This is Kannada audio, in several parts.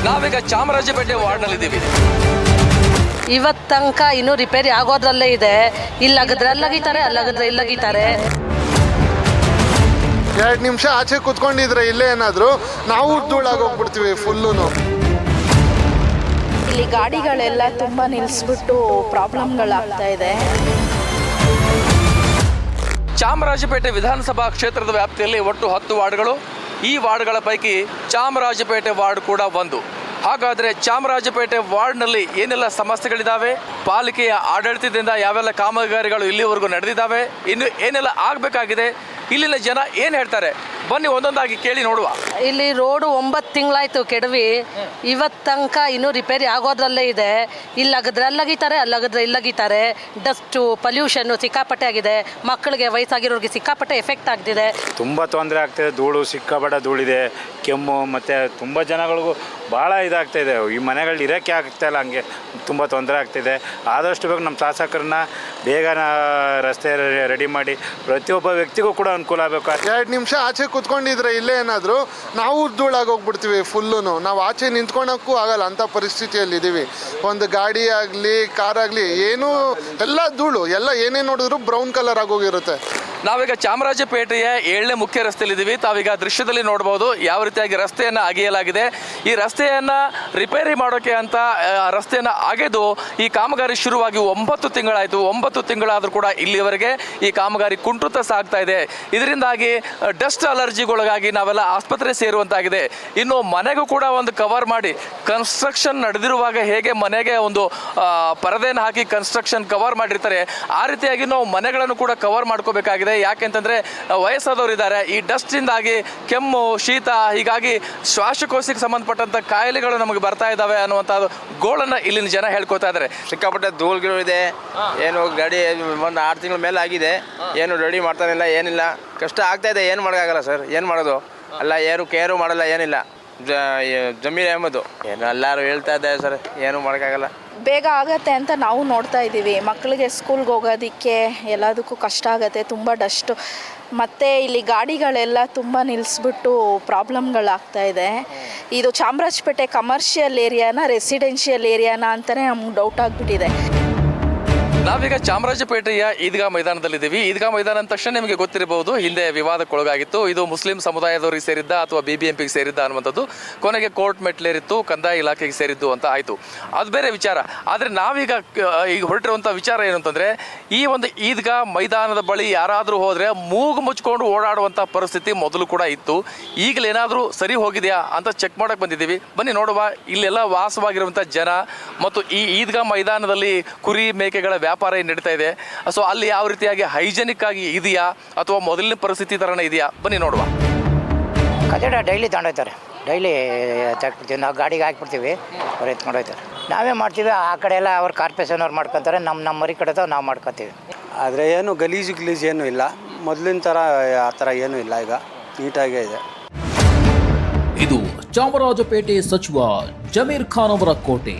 ನಾವೀಗ ಚಾಮರಾಜಪೇಟೆ ವಾರ್ಡ್ನಲ್ಲಿದ್ದೀವಿ. ಇವತ್ತು ತನಕ ಇನ್ನೂ ರಿಪೇರಿ ಆಗೋದ್ರಲ್ಲೇ ಇದೆ. ಇಲ್ಲಾಗಿದ್ರೆ ಅಲ್ಲಗಿತಾರೆ, ಅಲ್ಲಾಗಿದ್ರೆ ಇಲ್ಲಗಿತಾರೆ. 2 ನಿಮಿಷ ಆಚೆ ಕೂತ್ಕೊಂಡಿದ್ರೆ ಇಲ್ಲೇ ಏನಾದರೂ ನಾವು ಧೂಳಾಗೋಗ್ಬಿಡ್ತೀವಿ ಫುಲ್ಲು. ಇಲ್ಲಿ ಗಾಡಿಗಳೆಲ್ಲ ತುಂಬ ನಿಲ್ಲಿಸ್ಬಿಟ್ಟು ಪ್ರಾಬ್ಲಮ್ಗಳಾಗ್ತಾ ಇದೆ. ಚಾಮರಾಜಪೇಟೆ ವಿಧಾನಸಭಾ ಕ್ಷೇತ್ರದ ವ್ಯಾಪ್ತಿಯಲ್ಲಿ ಒಟ್ಟು 10 ವಾರ್ಡ್ಗಳು. ಈ ವಾರ್ಡ್ಗಳ ಪೈಕಿ ಚಾಮರಾಜಪೇಟೆ ವಾರ್ಡ್ ಕೂಡ ಒಂದು. ಹಾಗಾದರೆ ಚಾಮರಾಜಪೇಟೆ ವಾರ್ಡ್ನಲ್ಲಿ ಏನೆಲ್ಲ ಸಮಸ್ಯೆಗಳಿದ್ದಾವೆ, ಪಾಲಿಕೆಯ ಆಡಳಿತದಿಂದ ಯಾವೆಲ್ಲ ಕಾಮಗಾರಿಗಳು ಇಲ್ಲಿವರೆಗೂ ನಡೆದಿದ್ದಾವೆ, ಇನ್ನು ಏನೆಲ್ಲ ಆಗಬೇಕಾಗಿದೆ, ಇಲ್ಲಿನ ಜನ ಏನು ಹೇಳ್ತಾರೆ, ಬನ್ನಿ ಒಂದೊಂದಾಗಿ ಕೇಳಿ ನೋಡುವ. ಇಲ್ಲಿ ರೋಡು 9 ತಿಂಗಳಾಯ್ತು ಕೆಡವಿ. ಇವತ್ತು ತನಕ ಇನ್ನೂ ರಿಪೇರಿ ಆಗೋದ್ರಲ್ಲೇ ಇದೆ. ಇಲ್ಲಾಗಿದ್ರೆ ಅಲ್ಲಗಿತಾರೆ, ಅಲ್ಲಾಗಿದ್ರೆ ಇಲ್ಲಗಿತಾರೆ. ಡಸ್ಟು ಪೊಲ್ಯೂಷನ್ನು ಸಿಕ್ಕಾಪಟ್ಟೆ ಆಗಿದೆ. ಮಕ್ಕಳಿಗೆ ವಯಸ್ಸಾಗಿರೋರಿಗೆ ಸಿಕ್ಕಾಪಟ್ಟೆ ಎಫೆಕ್ಟ್ ಆಗ್ತಿದೆ. ತುಂಬ ತೊಂದರೆ ಆಗ್ತಿದೆ. ಧೂಳು ಸಿಕ್ಕಾಪಟ್ಟೆ ಧೂಳಿದೆ, ಕೆಮ್ಮು, ಮತ್ತು ತುಂಬ ಜನಗಳಿಗೂ ಭಾಳ ಇದಾಗ್ತಾಯಿದೆ. ಈ ಮನೆಗಳು ಇರೋಕ್ಕೆ ಆಗ್ತಾಯಿಲ್ಲ, ಹಂಗೆ ತುಂಬ ತೊಂದರೆ ಆಗ್ತಿದೆ. ಆದಷ್ಟು ಬೇಗ ನಮ್ಮ ಶಾಸಕರನ್ನ ಬೇಗ ರಸ್ತೆ ರೆಡಿ ಮಾಡಿ ಪ್ರತಿಯೊಬ್ಬ ವ್ಯಕ್ತಿಗೂ ಕೂಡ ಅನುಕೂಲ ಆಗಬೇಕು. 2 ನಿಮಿಷ ಆಚೆ ಕೂತ್ಕೊಂಡಿದ್ರೆ ಇಲ್ಲೇ ಏನಾದರೂ ನಾವು ಧೂಳಾಗೋಗ್ಬಿಡ್ತೀವಿ ಫುಲ್ಲು. ನಾವು ಆಚೆ ನಿಂತ್ಕೊಳಕ್ಕೂ ಆಗಲ್ಲ ಅಂಥ ಪರಿಸ್ಥಿತಿಯಲ್ಲಿದ್ದೀವಿ. ಒಂದು ಗಾಡಿ ಆಗಲಿ, ಕಾರ್ ಆಗಲಿ, ಏನೂ ಎಲ್ಲ ಧೂಳು, ಎಲ್ಲ ಏನೇ ನೋಡಿದ್ರು ಬ್ರೌನ್ ಕಲರ್ ಆಗೋಗಿರುತ್ತೆ. ನಾವೀಗ ಚಾಮರಾಜಪೇಟೆಯ 7ನೇ ಮುಖ್ಯ ರಸ್ತೆಯಲ್ಲಿದ್ದೀವಿ. ತಾವೀಗ ದೃಶ್ಯದಲ್ಲಿ ನೋಡ್ಬೋದು ಯಾವ ರೀತಿಯಾಗಿ ರಸ್ತೆಯನ್ನು ಅಗೆಯಲಾಗಿದೆ. ಈ ರಸ್ತೆಯನ್ನು ರಿಪೇರಿ ಮಾಡೋಕ್ಕೆ ಅಂತ ರಸ್ತೆಯನ್ನು ಅಗೆದು ಈ ಕಾಮಗಾರಿ ಶುರುವಾಗಿ 9 ತಿಂಗಳಾಯಿತು. 9 ತಿಂಗಳಾದರೂ ಕೂಡ ಇಲ್ಲಿವರೆಗೆ ಈ ಕಾಮಗಾರಿ ಕುಂಠಿತ ಸಾಗ್ತಾ ಇದೆ. ಇದರಿಂದಾಗಿ ಡಸ್ಟ್ ಅಲರ್ಜಿಗೊಳಗಾಗಿ ನಾವೆಲ್ಲ ಆಸ್ಪತ್ರೆ ಸೇರುವಂತಾಗಿದೆ. ಇನ್ನು ಮನೆಗೂ ಕೂಡ ಒಂದು ಕವರ್ ಮಾಡಿ, ಕನ್ಸ್ಟ್ರಕ್ಷನ್ ನಡೆದಿರುವಾಗ ಹೇಗೆ ಮನೆಗೆ ಒಂದು ಪರದೆಯನ್ನು ಹಾಕಿ ಕನ್ಸ್ಟ್ರಕ್ಷನ್ ಕವರ್ ಮಾಡಿರ್ತಾರೆ, ಆ ರೀತಿಯಾಗಿ ನಾವು ಮನೆಗಳನ್ನು ಕೂಡ ಕವರ್ ಮಾಡ್ಕೋಬೇಕಾಗಿದೆ. ಯಾಕೆಂತಂದರೆ ವಯಸ್ಸಾದವರು ಇದ್ದಾರೆ. ಈ ಡಸ್ಟಿಂದಾಗಿ ಕೆಮ್ಮು, ಶೀತ, ಹೀಗಾಗಿ ಶ್ವಾಸಕೋಶಕ್ಕೆ ಸಂಬಂಧಪಟ್ಟಂಥ ಕಾಯಿಲೆಗಳು ನಮಗೆ ಬರ್ತಾ ಇದ್ದಾವೆ ಅನ್ನುವಂಥದ್ದು ಗೋಳನ್ನು ಇಲ್ಲಿನ ಜನ ಹೇಳ್ಕೊತಾ ಇದ್ದಾರೆ. ಸಿಕ್ಕಾಪಟ್ಟೆ ಧೂಳುಗಳು ಇದೆ. ಏನು ಗಾಡಿ ಒಂದು 6 ತಿಂಗಳ ಮೇಲೆ ಆಗಿದೆ, ಏನು ರೆಡಿ ಮಾಡ್ತಾನಿಲ್ಲ, ಏನಿಲ್ಲ. ಕಷ್ಟ ಆಗ್ತಾ ಇದೆ, ಏನು ಮಾಡೋಕ್ಕಾಗಲ್ಲ ಸರ್. ಏನು ಮಾಡೋದು, ಅಲ್ಲ ಯಾರು ಕೇರು ಮಾಡಲ್ಲ, ಏನಿಲ್ಲ. ಜಮೀರ್ ಅಹಮದ್ ಏನು ಎಲ್ಲರೂ ಹೇಳ್ತಾ ಇದ್ದಾರೆ ಸರ್, ಏನು ಮಾಡೋಕ್ಕಾಗಲ್ಲ. ಬೇಗ ಆಗತ್ತೆ ಅಂತ ನಾವು ನೋಡ್ತಾ ಇದ್ದೀವಿ. ಮಕ್ಕಳಿಗೆ ಸ್ಕೂಲ್ಗೆ ಹೋಗೋದಕ್ಕೆ ಎಲ್ಲದಕ್ಕೂ ಕಷ್ಟ ಆಗುತ್ತೆ, ತುಂಬ ಡಸ್ಟು. ಮತ್ತು ಇಲ್ಲಿ ಗಾಡಿಗಳೆಲ್ಲ ತುಂಬ ನಿಲ್ಲಿಸ್ಬಿಟ್ಟು ಪ್ರಾಬ್ಲಮ್ಗಳಾಗ್ತಾ ಇದೆ. ಇದು ಚಾಮರಾಜಪೇಟೆ ಕಮರ್ಷಿಯಲ್ ಏರಿಯಾನ, ರೆಸಿಡೆನ್ಷಿಯಲ್ ಏರಿಯಾನ ಅಂತಲೇ ನಮ್ಗೆ ಡೌಟ್ ಆಗಿಬಿಟ್ಟಿದೆ. ನಾವೀಗ ಚಾಮರಾಜಪೇಟೆಯ ಈದ್ಗಾ ಮೈದಾನದಲ್ಲಿದ್ದೀವಿ. ಈದ್ಗಾ ಮೈದಾನ ಅಂದ ತಕ್ಷಣ ನಿಮಗೆ ಗೊತ್ತಿರಬಹುದು, ಹಿಂದೆ ವಿವಾದಕ್ಕೊಳಗಾಗಿತ್ತು. ಇದು ಮುಸ್ಲಿಂ ಸಮುದಾಯದವರಿಗೆ ಸೇರಿದ್ದ ಅಥವಾ BBMPಗೆ ಸೇರಿದ್ದ ಅನ್ನುವಂಥದ್ದು. ಕೊನೆಗೆ ಕೋರ್ಟ್ ಮೆಟ್ಲೇರಿತ್ತು, ಕಂದಾಯ ಇಲಾಖೆಗೆ ಸೇರಿದ್ದು ಅಂತ ಆಯಿತು. ಅದು ಬೇರೆ ವಿಚಾರ. ಆದರೆ ನಾವೀಗ ಹೊರಟಿರುವಂಥ ವಿಚಾರ ಏನು ಅಂತಂದರೆ, ಈ ಒಂದು ಈದ್ಗಾ ಮೈದಾನದ ಬಳಿ ಯಾರಾದರೂ ಹೋದರೆ ಮೂಗು ಮುಚ್ಕೊಂಡು ಓಡಾಡುವಂಥ ಪರಿಸ್ಥಿತಿ ಮೊದಲು ಕೂಡ ಇತ್ತು. ಈಗಲೇನಾದರೂ ಸರಿ ಹೋಗಿದೆಯಾ ಅಂತ ಚೆಕ್ ಮಾಡೋಕ್ಕೆ ಬಂದಿದ್ದೀವಿ. ಬನ್ನಿ ನೋಡುವ. ಇಲ್ಲೆಲ್ಲ ವಾಸವಾಗಿರುವಂಥ ಜನ ಮತ್ತು ಈ ಈದ್ಗಾ ಮೈದಾನದಲ್ಲಿ ಕುರಿ ಮೇಕೆಗಳ ವ್ಯಾಪಾರ ನಡೀತಾ ಇದೆ. ಸೊ ಅಲ್ಲಿ ಯಾವ ರೀತಿಯಾಗಿ ಹೈಜೆನಿಕ್ ಆಗಿ ಇದೆಯಾ ಅಥವಾ ಮೊದಲಿನ ಪರಿಸ್ಥಿತಿ ಥರನೇ ಇದೆಯಾ, ಬನ್ನಿ ನೋಡುವ. ಕಚಡ ಡೈಲಿ ತಗೊಂಡೋಗ್ತಾರೆ. ಡೈಲಿ ನಾವು ಗಾಡಿಗೆ ಹಾಕ್ಬಿಡ್ತೀವಿ, ಅವ್ರು ಎತ್ಕೊಂಡು ಹೋಗ್ತಾರೆ. ನಾವೇ ಮಾಡ್ತೀವಿ. ಆ ಕಡೆ ಎಲ್ಲ ಅವ್ರು ಕಾರ್ಪೊರೇಷನ್ ಅವ್ರು ಮಾಡ್ಕೊತಾರೆ, ನಮ್ಮ ಮರಿ ಕಡೆ ನಾವು ಮಾಡ್ಕೊತೀವಿ. ಆದರೆ ಏನು ಗಲೀಜು ಏನೂ ಇಲ್ಲ, ಮೊದಲಿನ ಥರ ಆ ಥರ ಏನೂ ಇಲ್ಲ. ಈಗ ನೀಟಾಗೇ ಇದೆ. ಇದು ಚಾಮರಾಜಪೇಟೆ ಸಚಿವ ಜಮೀರ್ ಖಾನ್ ಅವರ ಕೋಟೆ.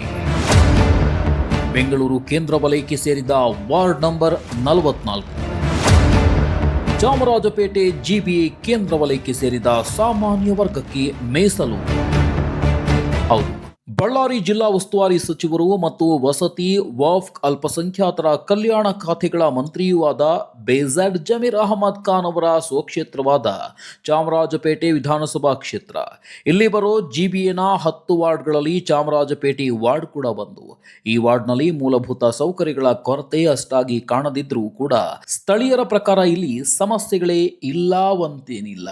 ಬೆಂಗಳೂರು ಕೇಂದ್ರ ವಲಯಕ್ಕೆ ಸೇರಿದ ವಾರ್ಡ್ ನಂಬರ್ 44. ಚಾಮರಾಜಪೇಟೆ GBA ಕೇಂದ್ರ ವಲಯಕ್ಕೆ ಸೇರಿದ ಸಾಮಾನ್ಯ ವರ್ಗಕ್ಕೆ ಮೀಸಲು. ಹೌದು, ಬಳ್ಳಾರಿ ಜಿಲ್ಲಾ ಉಸ್ತುವಾರಿ ಸಚಿವರು ಮತ್ತು ವಸತಿ, ವಕ್ಫ್, ಅಲ್ಪಸಂಖ್ಯಾತರ ಕಲ್ಯಾಣ ಖಾತೆಗಳ ಮಂತ್ರಿಯೂ ಆದ ಬೇಜೆಡ್ ಜಮೀರ್ ಅಹಮದ್ ಖಾನ್ ಅವರ ಸ್ವಕ್ಷೇತ್ರವಾದ ಚಾಮರಾಜಪೇಟೆ ವಿಧಾನಸಭಾ ಕ್ಷೇತ್ರ. ಇಲ್ಲಿ ಬರೋ GBAನ 10 ವಾರ್ಡ್ಗಳಲ್ಲಿ ಚಾಮರಾಜಪೇಟೆ ವಾರ್ಡ್ ಕೂಡ ಒಂದು. ಈ ವಾರ್ಡ್ನಲ್ಲಿ ಮೂಲಭೂತ ಸೌಕರ್ಯಗಳ ಕೊರತೆ ಅಷ್ಟಾಗಿ ಕಾಣದಿದ್ರೂ ಕೂಡ ಸ್ಥಳೀಯರ ಪ್ರಕಾರ ಇಲ್ಲಿ ಸಮಸ್ಯೆಗಳೇ ಇಲ್ಲವಂತೇನಿಲ್ಲ.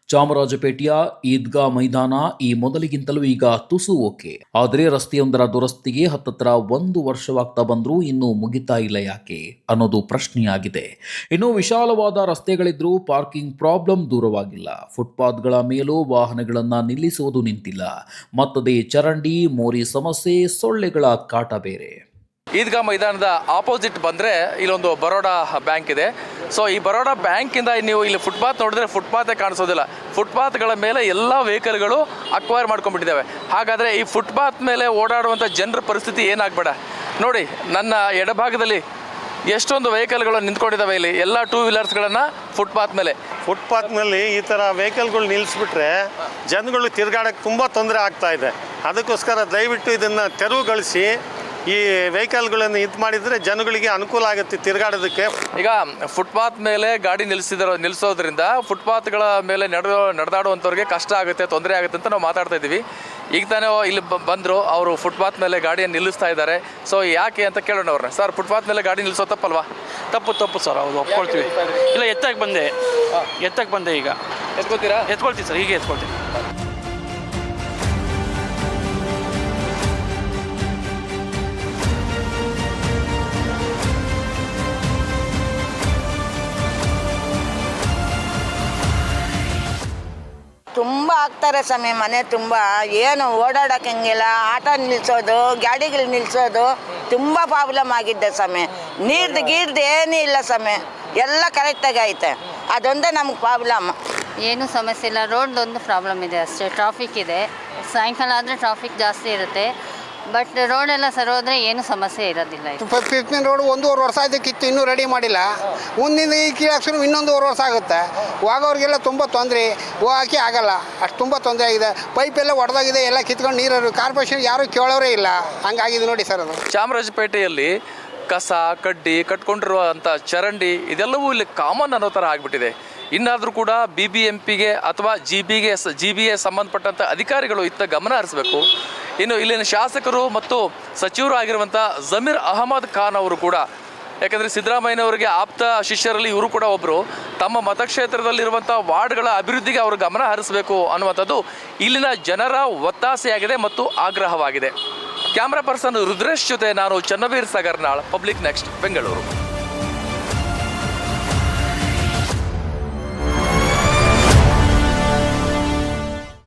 ಚಾಮರಾಜಪೇಟೆಯ ಈದ್ಗಾ ಮೈದಾನ ಈ ಮೊದಲಿಗಿಂತಲೂ ಈಗ ತುಸು ಓಕೆ. ಆದರೆ ರಸ್ತೆಯೊಂದರ ದುರಸ್ತಿಗೆ ಹತ್ತತ್ರ 1 ವರ್ಷವಾಗ್ತಾ ಬಂದರೂ ಇನ್ನೂ ಮುಗಿತಾ ಇಲ್ಲ ಯಾಕೆ ಅನ್ನೋದು ಪ್ರಶ್ನೆಯಾಗಿದೆ. ಇನ್ನು ವಿಶಾಲವಾದ ರಸ್ತೆಗಳಿದ್ರೂ ಪಾರ್ಕಿಂಗ್ ಪ್ರಾಬ್ಲಮ್ ದೂರವಾಗಿಲ್ಲ. ಫುಟ್ಪಾತ್ಗಳ ಮೇಲೂ ವಾಹನಗಳನ್ನ ನಿಲ್ಲಿಸುವುದು ನಿಂತಿಲ್ಲ. ಮತ್ತದೇ ಚರಂಡಿ, ಮೋರಿ ಸಮಸ್ಯೆ, ಸೊಳ್ಳೆಗಳ ಕಾಟ ಬೇರೆ. ಈದ್ಗಾ ಮೈದಾನದ ಆಪೋಸಿಟ್ ಬಂದರೆ ಇಲ್ಲೊಂದು ಬರೋಡಾ ಬ್ಯಾಂಕ್ ಇದೆ. ಸೊ ಈ ಬರೋಡಾ ಬ್ಯಾಂಕಿಂದ ನೀವು ಇಲ್ಲಿ ಫುಟ್ಪಾತ್ ನೋಡಿದ್ರೆ ಫುಟ್ಪಾತೇ ಕಾಣಿಸೋದಿಲ್ಲ. ಫುಟ್ಪಾತ್ಗಳ ಮೇಲೆ ಎಲ್ಲ ವೆಹಿಕಲ್ಗಳು ಅಕ್ವೈರ್ ಮಾಡ್ಕೊಂಡ್ಬಿಟ್ಟಿದ್ದಾವೆ. ಹಾಗಾದರೆ ಈ ಫುಟ್ಪಾತ್ ಮೇಲೆ ಓಡಾಡುವಂಥ ಜನರ ಪರಿಸ್ಥಿತಿ ಏನಾಗಬೇಡ ನೋಡಿ. ನನ್ನ ಎಡಭಾಗದಲ್ಲಿ ಎಷ್ಟೊಂದು ವೆಹಿಕಲ್ಗಳು ನಿಂತ್ಕೊಂಡಿದ್ದಾವೆ. ಇಲ್ಲಿ ಎಲ್ಲ 2 ವೀಲರ್ಸ್ಗಳನ್ನು ಫುಟ್ಪಾತ್ನಲ್ಲಿ ಈ ಥರ ವೆಹಿಕಲ್ಗಳು ನಿಲ್ಲಿಸ್ಬಿಟ್ರೆ ಜನಗಳು ತಿರ್ಗಾಡಕ್ಕೆ ತುಂಬ ತೊಂದರೆ ಆಗ್ತಾ ಇದೆ. ಅದಕ್ಕೋಸ್ಕರ ದಯವಿಟ್ಟು ಇದನ್ನು ತೆರವುಗೊಳಿಸಿ ಈ ವೆಹಿಕಲ್ಗಳನ್ನು ಇದು ಮಾಡಿದರೆ ಜನಗಳಿಗೆ ಅನುಕೂಲ ಆಗುತ್ತೆ ತಿರುಗಾಡೋದಕ್ಕೆ. ಈಗ ಫುಟ್ಪಾತ್ ಮೇಲೆ ಗಾಡಿ ನಿಲ್ಲಿಸೋದ್ರಿಂದ ಫುಟ್ಪಾತ್ಗಳ ಮೇಲೆ ನಡೆದಾಡುವಂಥವ್ರಿಗೆ ಕಷ್ಟ ಆಗುತ್ತೆ, ತೊಂದರೆ ಆಗುತ್ತೆ ಅಂತ ನಾವು ಮಾತಾಡ್ತಾ ಇದ್ದೀವಿ. ಈಗ ತಾನೇ ಇಲ್ಲಿ ಬಂದರು, ಅವರು ಫುಟ್ಪಾತ್ ಮೇಲೆ ಗಾಡಿಯನ್ನು ನಿಲ್ಲಿಸ್ತಾ ಇದ್ದಾರೆ. ಸೊ ಯಾಕೆ ಅಂತ ಕೇಳೋಣ ಅವ್ರನ್ನ. ಸರ್, ಫುಟ್ಪಾತ್ ಮೇಲೆ ಗಾಡಿ ನಿಲ್ಲಿಸೋ ತಪ್ಪಲ್ವಾ? ತಪ್ಪು ಸರ್, ಹೌದು, ಒಪ್ಕೊಳ್ತೀವಿ. ಇಲ್ಲ, ಎತ್ತಕ್ಕೆ ಬಂದೆ ಈಗ. ಎತ್ಕೋತೀರಾ? ಎತ್ಕೊಳ್ತೀವಿ ಸರ್, ಹೀಗೆ ಎತ್ಕೊಳ್ತೀವಿ. ತುಂಬ ಆಗ್ತಾರೆ ಸ್ವಾಮಿ, ಮನೆ ತುಂಬ ಏನು ಓಡಾಡೋಕೆ ಹಂಗಿಲ್ಲ. ಆಟೋ ನಿಲ್ಲಿಸೋದು, ಗಾಡಿಗಳು ನಿಲ್ಲಿಸೋದು ತುಂಬ ಪ್ರಾಬ್ಲಮ್ ಆಗಿದ್ದೆ ಸ್ವಾಮಿ. ನೀರ್ದು ಏನೂ ಇಲ್ಲ ಸ್ವಾಮಿ, ಎಲ್ಲ ಕರೆಕ್ಟಾಗಿ ಐತೆ. ಅದೊಂದೇ ನಮ್ಗೆ ಪ್ರಾಬ್ಲಮ್. ಏನೂ ಸಮಸ್ಯೆ ಇಲ್ಲ, ರೋಡ್ದೊಂದು ಪ್ರಾಬ್ಲಮ್ ಇದೆ ಅಷ್ಟೇ. ಟ್ರಾಫಿಕ್ ಇದೆ, ಸಾಯಂಕಾಲ ಆದರೆ ಟ್ರಾಫಿಕ್ ಜಾಸ್ತಿ ಇರುತ್ತೆ. ಬಟ್ ರೋಡೆಲ್ಲ ಸರಿ ಹೋದರೆ ಏನೂ ಸಮಸ್ಯೆ ಇರೋದಿಲ್ಲ. 15 ರೋಡ್ 1.5 ವರ್ಷ ಆಯ್ತಕ್ಕಿತ್ತು, ಇನ್ನೂ ರೆಡಿ ಮಾಡಿಲ್ಲ. ಮುಂದಿನ ಈ ಕೀಳಾಕ್ಸಿದ್ರು ಇನ್ನೊಂದು 1 ವರ್ಷ ಆಗುತ್ತೆ. ಹೋಗೋರಿಗೆಲ್ಲ ತುಂಬ ತೊಂದರೆ, ಹೋಗೋಕ್ಕೆ ಆಗಲ್ಲ, ಅಷ್ಟು ತುಂಬ ತೊಂದರೆ ಆಗಿದೆ. ಪೈಪೆಲ್ಲ ಒಡೆದಾಗಿದೆ, ಎಲ್ಲ ಕಿತ್ಕೊಂಡು ನೀರು ಕಾರ್ಪೊರೇಷನ್ ಯಾರೂ ಕೇಳೋರೇ ಇಲ್ಲ, ಹಂಗಾಗಿದೆ ನೋಡಿ ಸರ್. ಅದು ಚಾಮರಾಜಪೇಟೆಯಲ್ಲಿ ಕಸ ಕಡ್ಡಿ ಕಟ್ಕೊಂಡಿರುವಂಥ ಚರಂಡಿ ಇದೆಲ್ಲವೂ ಇಲ್ಲಿ ಕಾಮನ್ ಅನ್ನೋ ಥರ ಆಗಿಬಿಟ್ಟಿದೆ. ಇನ್ನಾದರೂ ಕೂಡ BBMPಗೆ ಅಥವಾ GB ಸಂಬಂಧಪಟ್ಟಂಥ ಅಧಿಕಾರಿಗಳು ಇತ್ತ ಗಮನ ಹರಿಸಬೇಕು. ಇನ್ನು ಇಲ್ಲಿನ ಶಾಸಕರು ಮತ್ತು ಸಚಿವರು ಆಗಿರುವಂಥ ಜಮೀರ್ ಅಹಮದ್ ಖಾನ್ ಅವರು ಕೂಡ, ಯಾಕಂದರೆ ಸಿದ್ದರಾಮಯ್ಯನವರಿಗೆ ಆಪ್ತ ಶಿಷ್ಯರಲ್ಲಿ ಇವರು ಕೂಡ ಒಬ್ಬರು, ತಮ್ಮ ಮತಕ್ಷೇತ್ರದಲ್ಲಿರುವಂಥ ವಾರ್ಡ್ಗಳ ಅಭಿವೃದ್ಧಿಗೆ ಅವರು ಗಮನ ಹರಿಸಬೇಕು ಅನ್ನುವಂಥದ್ದು ಇಲ್ಲಿನ ಜನರ ಒತ್ತಾಸೆಯಾಗಿದೆ ಮತ್ತು ಆಗ್ರಹವಾಗಿದೆ. ಕ್ಯಾಮ್ರಾ ಪರ್ಸನ್ ರುದ್ರೇಶ್ ಜೊತೆ ನಾನು ಚನ್ನವೀರ್ ಸಾಗರ್ನಾಳ್, ಪಬ್ಲಿಕ್ ನೆಕ್ಸ್ಟ್, ಬೆಂಗಳೂರು.